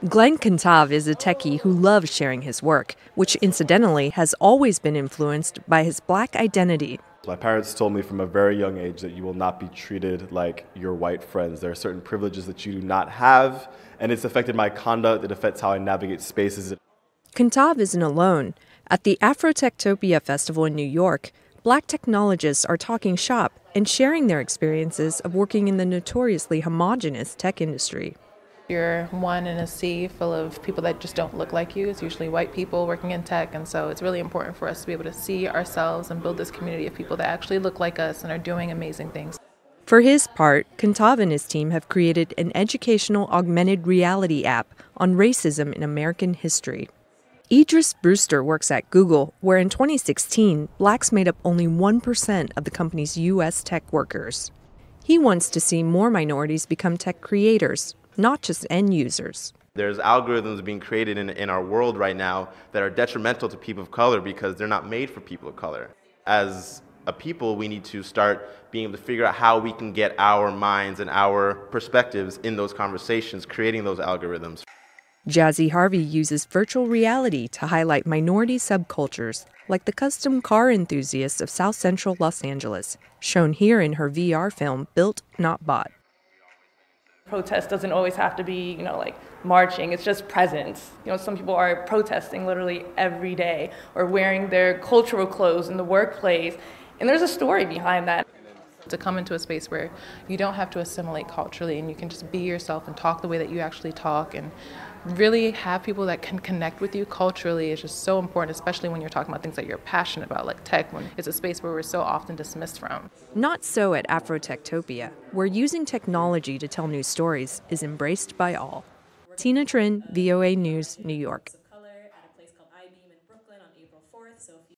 Glenn Kantav is a techie who loves sharing his work, which incidentally has always been influenced by his Black identity. My parents told me from a very young age that you will not be treated like your white friends. There are certain privileges that you do not have, and it's affected my conduct. It affects how I navigate spaces. Kantav isn't alone. At the Afrotectopia festival in New York, Black technologists are talking shop and sharing their experiences of working in the notoriously homogenous tech industry. You're one in a sea full of people that just don't look like you. It's usually white people working in tech, and so it's really important for us to be able to see ourselves and build this community of people that actually look like us and are doing amazing things. For his part, Kantav and his team have created an educational augmented reality app on racism in American history. Idris Brewster works at Google, where in 2016, blacks made up only 1% of the company's U.S. tech workers. He wants to see more minorities become tech creators, not just end users. There's algorithms being created in our world right now that are detrimental to people of color because they're not made for people of color. As a people, we need to start being able to figure out how we can get our minds and our perspectives in those conversations, creating those algorithms. Jazzy Harvey uses virtual reality to highlight minority subcultures, like the custom car enthusiasts of South Central Los Angeles, shown here in her VR film, Built, Not Bought. Protest doesn't always have to be, like marching. It's just presence. Some people are protesting literally every day or wearing their cultural clothes in the workplace. And there's a story behind that. To come into a space where you don't have to assimilate culturally and you can just be yourself and talk the way that you actually talk and really have people that can connect with you culturally is just so important, especially when you're talking about things that you're passionate about, like tech, when it's a space where we're so often dismissed from. Not so at Afrotectopia, where using technology to tell new stories is embraced by all. Tina Trin, VOA News, New York.